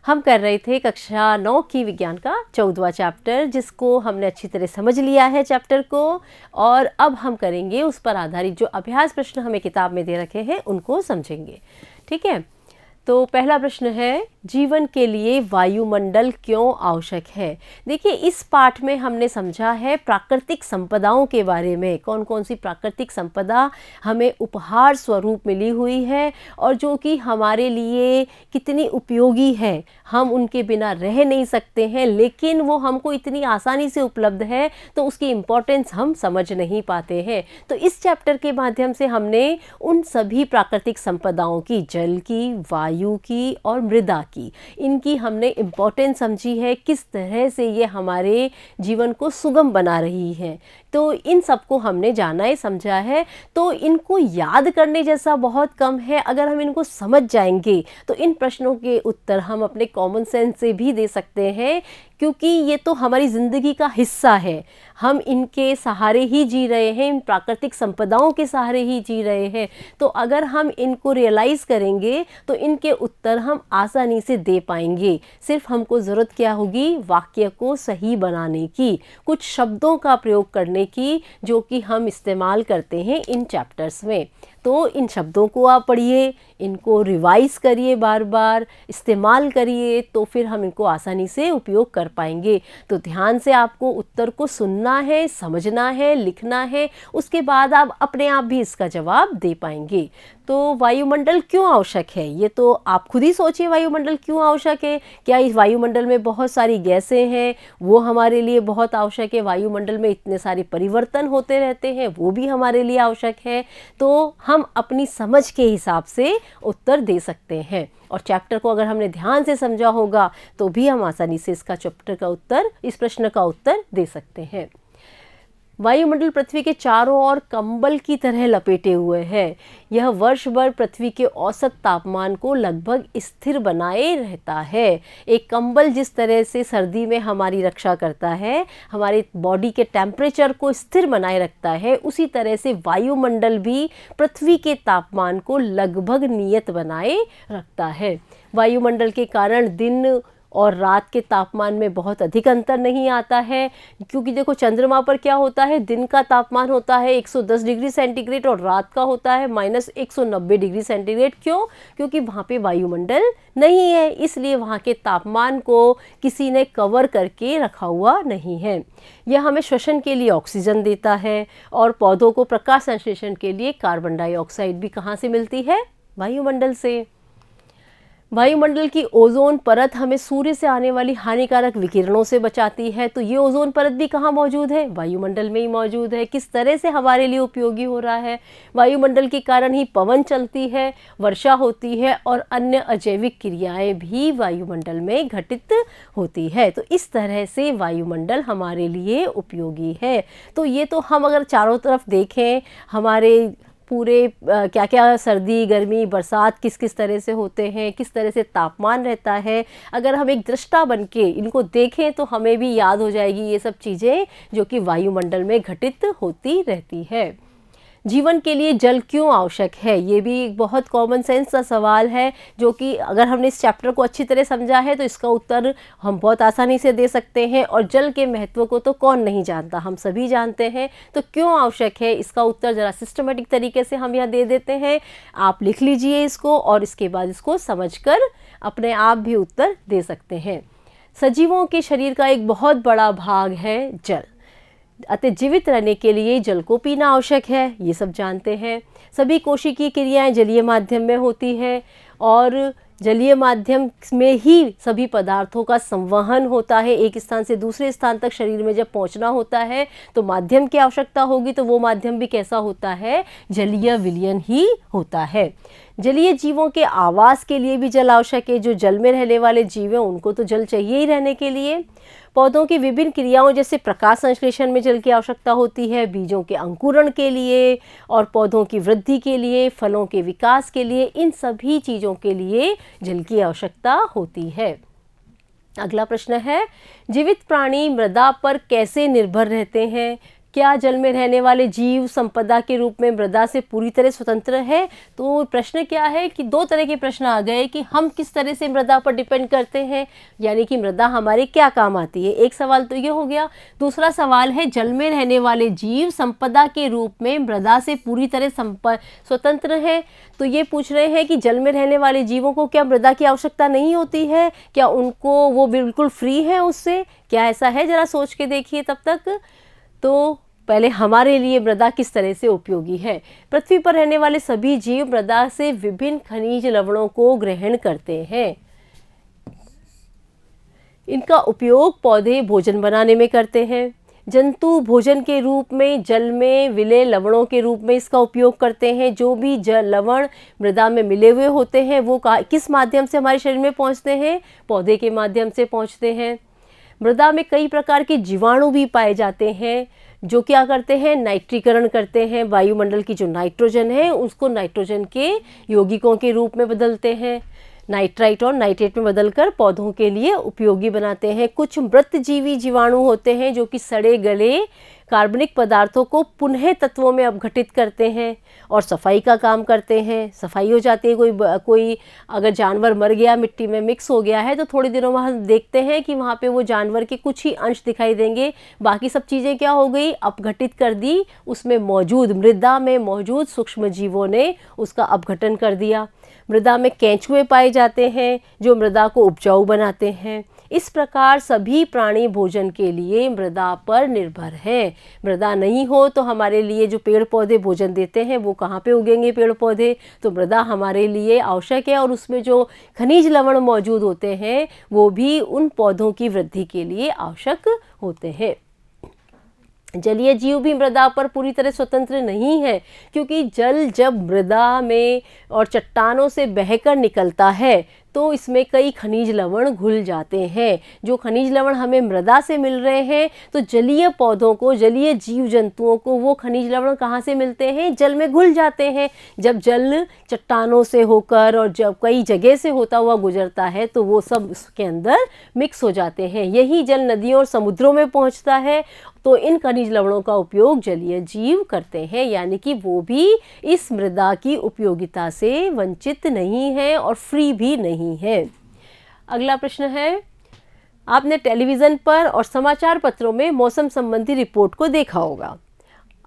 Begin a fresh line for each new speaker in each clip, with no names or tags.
हम कर रहे थे कक्षा 9 की विज्ञान का 14वां चैप्टर, जिसको हमने अच्छी तरह समझ लिया है चैप्टर को। और अब हम करेंगे उस पर आधारित जो अभ्यास प्रश्न हमें किताब में दे रखे हैं उनको समझेंगे। ठीक है, तो पहला प्रश्न है, जीवन के लिए वायुमंडल क्यों आवश्यक है। देखिए, इस पाठ में हमने समझा है प्राकृतिक संपदाओं के बारे में, कौन कौन सी प्राकृतिक संपदा हमें उपहार स्वरूप मिली हुई है और जो कि हमारे लिए कितनी उपयोगी है। हम उनके बिना रह नहीं सकते हैं, लेकिन वो हमको इतनी आसानी से उपलब्ध है तो उसकी इम्पोर्टेंस हम समझ नहीं पाते हैं। तो इस चैप्टर के माध्यम से हमने उन सभी प्राकृतिक संपदाओं की, जल की, वायु की और मृदा की, इनकी हमने इम्पोर्टेंस समझी है, किस तरह से ये हमारे जीवन को सुगम बना रही है। तो इन सबको हमने जाना है, समझा है। तो इनको याद करने जैसा बहुत कम है। अगर हम इनको समझ जाएंगे तो इन प्रश्नों के उत्तर हम अपने कॉमन सेंस से भी दे सकते हैं, क्योंकि ये तो हमारी ज़िंदगी का हिस्सा है। हम इनके सहारे ही जी रहे हैं, इन प्राकृतिक संपदाओं के सहारे ही जी रहे हैं। तो अगर हम इनको रियलाइज़ करेंगे तो इनके उत्तर हम आसानी से दे पाएंगे। सिर्फ हमको ज़रूरत क्या होगी, वाक्य को सही बनाने की, कुछ शब्दों का प्रयोग करने की जो कि हम इस्तेमाल करते हैं इन चैप्टर्स में। तो इन शब्दों को आप पढ़िए, इनको रिवाइज करिए, बार बार इस्तेमाल करिए, तो फिर हम इनको आसानी से उपयोग कर पाएंगे। तो ध्यान से आपको उत्तर को सुनना है, समझना है, लिखना है, उसके बाद आप अपने आप भी इसका जवाब दे पाएंगे। तो वायुमंडल क्यों आवश्यक है, ये तो आप खुद ही सोचिए, वायुमंडल क्यों आवश्यक है। क्या इस वायुमंडल में बहुत सारी गैसें हैं, वो हमारे लिए बहुत आवश्यक है। वायुमंडल में इतने सारे परिवर्तन होते रहते हैं, वो भी हमारे लिए आवश्यक है। तो हम अपनी समझ के हिसाब से उत्तर दे सकते हैं, और चैप्टर को अगर हमने ध्यान से समझा होगा तो भी हम आसानी से इसका चैप्टर का उत्तर, इस प्रश्न का उत्तर दे सकते हैं। वायुमंडल पृथ्वी के चारों ओर कंबल की तरह लपेटे हुए है। यह वर्ष भर पृथ्वी के औसत तापमान को लगभग स्थिर बनाए रहता है। एक कंबल जिस तरह से सर्दी में हमारी रक्षा करता है, हमारे बॉडी के टेम्परेचर को स्थिर बनाए रखता है, उसी तरह से वायुमंडल भी पृथ्वी के तापमान को लगभग नियत बनाए रखता है। वायुमंडल के कारण दिन और रात के तापमान में बहुत अधिक अंतर नहीं आता है, क्योंकि देखो चंद्रमा पर क्या होता है, दिन का तापमान होता है 110 डिग्री सेंटीग्रेड और रात का होता है -190 डिग्री सेंटीग्रेड। क्यों? क्योंकि वहाँ पे वायुमंडल नहीं है, इसलिए वहाँ के तापमान को किसी ने कवर करके रखा हुआ नहीं है। यह हमें श्वसन के लिए ऑक्सीजन देता है, और पौधों को प्रकाश संश्लेषण के लिए कार्बन डाइऑक्साइड भी कहाँ से मिलती है, वायुमंडल से। वायुमंडल की ओजोन परत हमें सूर्य से आने वाली हानिकारक विकिरणों से बचाती है। तो ये ओजोन परत भी कहाँ मौजूद है, वायुमंडल में ही मौजूद है। किस तरह से हमारे लिए उपयोगी हो रहा है, वायुमंडल के कारण ही पवन चलती है, वर्षा होती है और अन्य अजैविक क्रियाएं भी वायुमंडल में घटित होती है। तो इस तरह से वायुमंडल हमारे लिए उपयोगी है। तो ये तो हम अगर चारों तरफ देखें, हमारे पूरे क्या क्या सर्दी, गर्मी, बरसात किस किस तरह से होते हैं, किस तरह से तापमान रहता है, अगर हम एक दृष्टा बन के इनको देखें तो हमें भी याद हो जाएगी ये सब चीज़ें जो कि वायुमंडल में घटित होती रहती है। जीवन के लिए जल क्यों आवश्यक है, ये भी एक बहुत कॉमन सेंस का सवाल है, जो कि अगर हमने इस चैप्टर को अच्छी तरह समझा है तो इसका उत्तर हम बहुत आसानी से दे सकते हैं। और जल के महत्व को तो कौन नहीं जानता, हम सभी जानते हैं। तो क्यों आवश्यक है, इसका उत्तर ज़रा सिस्टमेटिक तरीके से हम यहाँ दे देते हैं। आप लिख लीजिए इसको, और इसके बाद इसको समझकर अपने आप भी उत्तर दे सकते हैं। सजीवों के शरीर का एक बहुत बड़ा भाग है जल, अतः जीवित रहने के लिए जल को पीना आवश्यक है, ये सब जानते हैं। सभी कोशिकीय क्रियाएं जलीय माध्यम में होती है, और जलीय माध्यम में ही सभी पदार्थों का संवहन होता है। एक स्थान से दूसरे स्थान तक शरीर में जब पहुंचना होता है तो माध्यम की आवश्यकता होगी, तो वो माध्यम भी कैसा होता है, जलीय विलयन ही होता है। जलीय जीवों के आवास के लिए भी जल आवश्यक है। जो जल में रहने वाले जीव हैं उनको तो जल चाहिए ही रहने के लिए। पौधों की विभिन्न क्रियाओं जैसे प्रकाश संश्लेषण में जल की आवश्यकता होती है, बीजों के अंकुरण के लिए और पौधों की वृद्धि के लिए, फलों के विकास के लिए, इन सभी चीज़ों के लिए जल की आवश्यकता होती है। अगला प्रश्न है, जीवित प्राणी मृदा पर कैसे निर्भर रहते हैं। क्या जल में रहने वाले जीव संपदा के रूप में मृदा से पूरी तरह स्वतंत्र है? तो प्रश्न क्या है कि दो तरह के प्रश्न आ गए कि हम किस तरह से मृदा पर डिपेंड करते हैं, यानी कि मृदा हमारे क्या काम आती है। एक सवाल तो ये हो गया। दूसरा सवाल है जल में रहने वाले जीव संपदा के रूप में मृदा से पूरी तरह स्वतंत्र है। तो ये पूछ रहे हैं कि जल में रहने वाले जीवों को क्या मृदा की आवश्यकता नहीं होती है, क्या उनको वो बिल्कुल फ्री है उससे, क्या ऐसा है? जरा सोच के देखिए तब तक। तो पहले हमारे लिए मृदा किस तरह से उपयोगी है। पृथ्वी पर रहने वाले सभी जीव मृदा से विभिन्न खनिज लवणों को ग्रहण करते हैं। इनका उपयोग पौधे भोजन बनाने में करते हैं। जंतु भोजन के रूप में जल में विलय लवणों के रूप में इसका उपयोग करते हैं। जो भी जल लवण मृदा में मिले हुए होते हैं वो किस माध्यम से हमारे शरीर में पहुंचते हैं? पौधे के माध्यम से पहुंचते हैं। मृदा में कई प्रकार के जीवाणु भी पाए जाते हैं जो क्या करते हैं? नाइट्रीकरण करते हैं। वायुमंडल की जो नाइट्रोजन है उसको नाइट्रोजन के यौगिकों के रूप में बदलते हैं, नाइट्राइट और नाइट्रेट में बदलकर पौधों के लिए उपयोगी बनाते हैं। कुछ मृतजीवी जीवाणु होते हैं जो कि सड़े गले कार्बनिक पदार्थों को पुनः तत्वों में अपघटित करते हैं और सफाई का काम करते हैं। सफाई हो जाती है, कोई अगर जानवर मर गया, मिट्टी में मिक्स हो गया है, तो थोड़ी दिनों में हम देखते हैं कि वहाँ पे वो जानवर के कुछ ही अंश दिखाई देंगे, बाकी सब चीज़ें क्या हो गई? अपघटित कर दी। उसमें मौजूद मृदा में मौजूद सूक्ष्म जीवों ने उसका अपघटन कर दिया। मृदा में केंचुए पाए जाते हैं जो मृदा को उपजाऊ बनाते हैं। इस प्रकार सभी प्राणी भोजन के लिए मृदा पर निर्भर हैं। मृदा नहीं हो तो हमारे लिए जो पेड़ पौधे भोजन देते हैं वो कहाँ पे उगेंगे पेड़ पौधे? तो मृदा हमारे लिए आवश्यक है और उसमें जो खनिज लवण मौजूद होते हैं वो भी उन पौधों की वृद्धि के लिए आवश्यक होते हैं। जलीय जीव भी मृदा पर पूरी तरह स्वतंत्र नहीं है, क्योंकि जल जब मृदा में और चट्टानों से बहकर निकलता है तो इसमें कई खनिज लवण घुल जाते हैं। जो खनिज लवण हमें मृदा से मिल रहे हैं तो जलीय पौधों को, जलीय जीव जंतुओं को वो खनिज लवण कहाँ से मिलते हैं? जल में घुल जाते हैं। जब जल चट्टानों से होकर और जब कई जगह से होता हुआ गुजरता है तो वो सब उसके अंदर मिक्स हो जाते हैं। यही जल नदियों और समुद्रों में पहुँचता है तो इन खनिज लवणों का उपयोग जलीय जीव करते हैं, यानी कि वो भी इस मृदा की उपयोगिता से वंचित नहीं है और फ्री भी नहीं है। अगला प्रश्न है, आपने टेलीविज़न पर और समाचार पत्रों में मौसम संबंधी रिपोर्ट को देखा होगा।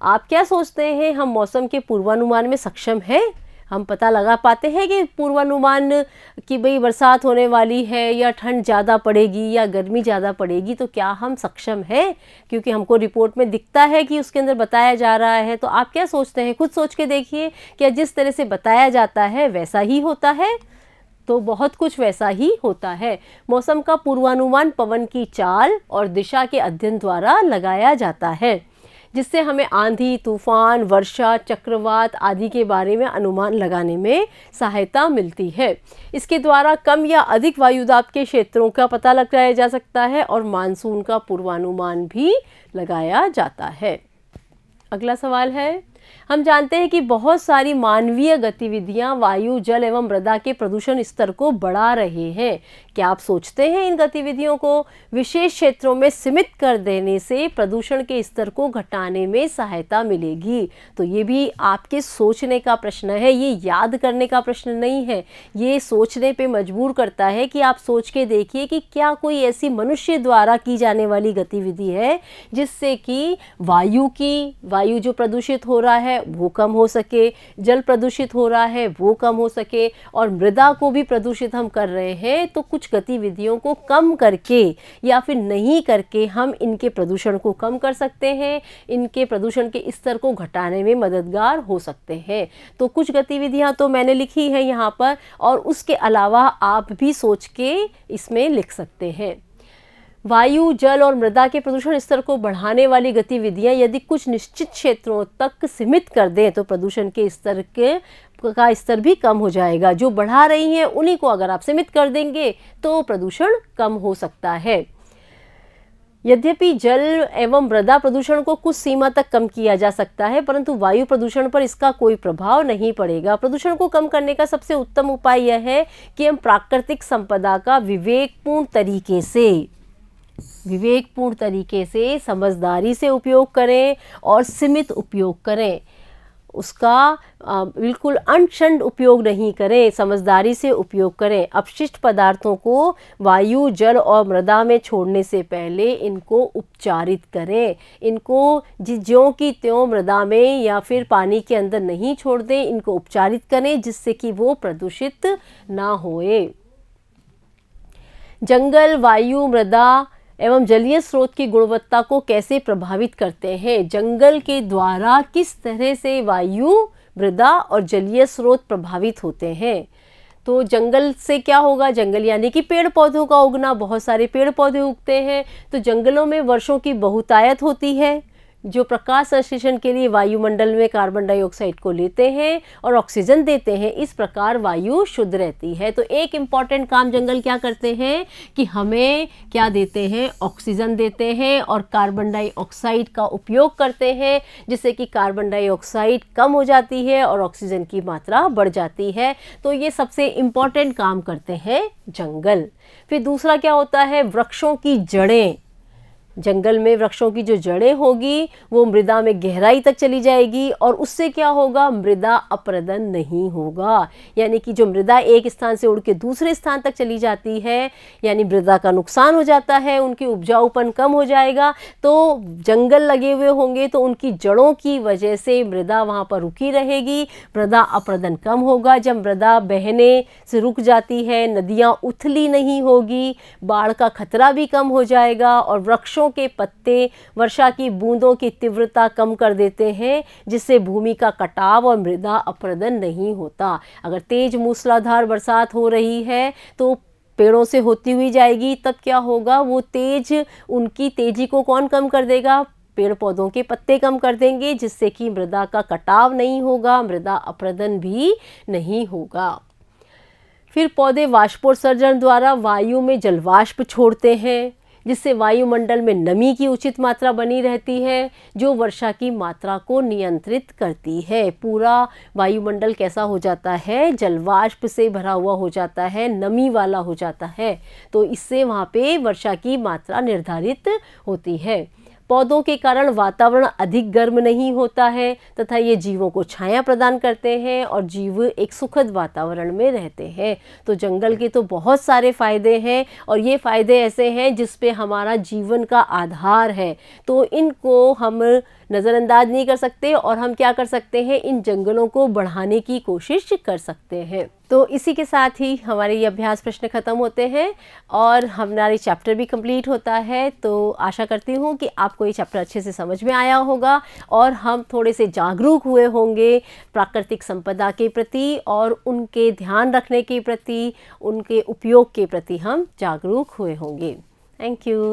आप क्या सोचते हैं, हम मौसम के पूर्वानुमान में सक्षम हैं? हम पता लगा पाते हैं कि पूर्वानुमान कि भाई बरसात होने वाली है या ठंड ज़्यादा पड़ेगी या गर्मी ज़्यादा पड़ेगी, तो क्या हम सक्षम हैं? क्योंकि हमको रिपोर्ट में दिखता है कि उसके अंदर बताया जा रहा है। तो आप क्या सोचते हैं? खुद सोच के देखिए, क्या जिस तरह से बताया जाता है वैसा ही होता है? तो बहुत कुछ वैसा ही होता है। मौसम का पूर्वानुमान पवन की चाल और दिशा के अध्ययन द्वारा लगाया जाता है, जिससे हमें आंधी, तूफान, वर्षा, चक्रवात आदि के बारे में अनुमान लगाने में सहायता मिलती है। इसके द्वारा कम या अधिक वायुदाब के क्षेत्रों का पता लगाया जा सकता है और मानसून का पूर्वानुमान भी लगाया जाता है। अगला सवाल है, हम जानते हैं कि बहुत सारी मानवीय गतिविधियां वायु, जल एवं मृदा के प्रदूषण स्तर को बढ़ा रहे हैं। क्या आप सोचते हैं इन गतिविधियों को विशेष क्षेत्रों में सीमित कर देने से प्रदूषण के स्तर को घटाने में सहायता मिलेगी? तो ये भी आपके सोचने का प्रश्न है, ये याद करने का प्रश्न नहीं है। ये सोचने पे मजबूर करता है कि आप सोच के देखिए कि क्या कोई ऐसी मनुष्य द्वारा की जाने वाली गतिविधि है जिससे कि वायु जो प्रदूषित हो रहा है वो कम हो सके, जल प्रदूषित हो रहा है वो कम हो सके, और मृदा को भी प्रदूषित हम कर रहे हैं। तो कुछ गतिविधियों को कम करके या फिर नहीं करके हम इनके प्रदूषण को कम कर सकते हैं, इनके प्रदूषण के स्तर को घटाने में मददगार हो सकते हैं। तो कुछ गतिविधियां तो मैंने लिखी हैं यहाँ पर, और उसके अलावा आप भी सोच के इसमें लिख सकते हैं। वायु, जल और मृदा के प्रदूषण स्तर को बढ़ाने वाली गतिविधियां यदि कुछ निश्चित क्षेत्रों तक सीमित कर दें तो प्रदूषण के स्तर का स्तर भी कम हो जाएगा। जो बढ़ा रही हैं उन्हीं को अगर आप सीमित कर देंगे तो प्रदूषण कम हो सकता है। यद्यपि जल एवं मृदा प्रदूषण को कुछ सीमा तक कम किया जा सकता है, परंतु वायु प्रदूषण पर इसका कोई प्रभाव नहीं पड़ेगा। प्रदूषण को कम करने का सबसे उत्तम उपाय यह है कि हम प्राकृतिक संपदा का विवेकपूर्ण तरीके से विवेकपूर्ण तरीके से, समझदारी से उपयोग करें और सीमित उपयोग करें। उसका बिल्कुल अनशंड उपयोग नहीं करें, समझदारी से उपयोग करें। अपशिष्ट पदार्थों को वायु, जल और मृदा में छोड़ने से पहले इनको उपचारित करें। इनको ज्यों की त्यों मृदा में या फिर पानी के अंदर नहीं छोड़ दें, इनको उपचारित करें जिससे कि वो प्रदूषित ना होए। जंगल वायु, मृदा एवं जलीय स्रोत की गुणवत्ता को कैसे प्रभावित करते हैं? जंगल के द्वारा किस तरह से वायु, मृदा और जलीय स्रोत प्रभावित होते हैं? तो जंगल से क्या होगा? जंगल यानी कि पेड़ पौधों का उगना, बहुत सारे पेड़ पौधे उगते हैं। तो जंगलों में वर्षों की बहुतायत होती है जो प्रकाश संश्लेषण के लिए वायुमंडल में कार्बन डाइऑक्साइड को लेते हैं और ऑक्सीजन देते हैं। इस प्रकार वायु शुद्ध रहती है। तो एक इम्पॉर्टेंट काम जंगल क्या करते हैं कि हमें क्या देते हैं? ऑक्सीजन देते हैं और कार्बन डाइऑक्साइड का उपयोग करते हैं, जिससे कि कार्बन डाइऑक्साइड कम हो जाती है और ऑक्सीजन की मात्रा बढ़ जाती है। तो ये सबसे इम्पॉर्टेंट काम करते हैं जंगल। फिर दूसरा क्या होता है? वृक्षों की जड़ें। जंगल में वृक्षों की जो जड़ें होगी वो मृदा में गहराई तक चली जाएगी और उससे क्या होगा? मृदा अपरदन नहीं होगा। यानी कि जो मृदा एक स्थान से उड़ के दूसरे स्थान तक चली जाती है, यानी मृदा का नुकसान हो जाता है, उनकी उपजाऊपन कम हो जाएगा। तो जंगल लगे हुए होंगे तो उनकी जड़ों की वजह से मृदा वहाँ पर रुकी रहेगी, मृदा अपरदन कम होगा। जब मृदा बहने से रुक जाती है, नदियाँ उथली नहीं होगी, बाढ़ का खतरा भी कम हो जाएगा और वृक्षों के पत्ते वर्षा की बूंदों की तीव्रता कम कर देते हैं, जिससे भूमि का कटाव और मृदा अपरदन नहीं होता। अगर तेज मूसलाधार बरसात हो रही है तो पेड़ों से होती हुई जाएगी, तब क्या होगा? वो उनकी तेजी को कौन कम कर देगा? पेड़ पौधों के पत्ते कम कर देंगे, जिससे कि मृदा का कटाव नहीं होगा, मृदा अपरदन भी नहीं होगा। फिर पौधे वाष्पोत्सर्जन द्वारा वायु में जलवाष्प छोड़ते हैं, जिससे वायुमंडल में नमी की उचित मात्रा बनी रहती है, जो वर्षा की मात्रा को नियंत्रित करती है। पूरा वायुमंडल कैसा हो जाता है? जलवाष्प से भरा हुआ हो जाता है, नमी वाला हो जाता है। तो इससे वहाँ पे वर्षा की मात्रा निर्धारित होती है। पौधों के कारण वातावरण अधिक गर्म नहीं होता है तथा ये जीवों को छाया प्रदान करते हैं और जीव एक सुखद वातावरण में रहते हैं। तो जंगल के तो बहुत सारे फ़ायदे हैं और ये फ़ायदे ऐसे हैं जिस पे हमारा जीवन का आधार है। तो इनको हम नज़रअंदाज नहीं कर सकते और हम क्या कर सकते हैं? इन जंगलों को बढ़ाने की कोशिश कर सकते हैं। तो इसी के साथ ही हमारे ये अभ्यास प्रश्न ख़त्म होते हैं और हमारी चैप्टर भी कंप्लीट होता है। तो आशा करती हूँ कि आपको ये चैप्टर अच्छे से समझ में आया होगा और हम थोड़े से जागरूक हुए होंगे प्राकृतिक संपदा के प्रति और उनके ध्यान रखने के प्रति, उनके उपयोग के प्रति हम जागरूक हुए होंगे। Thank you.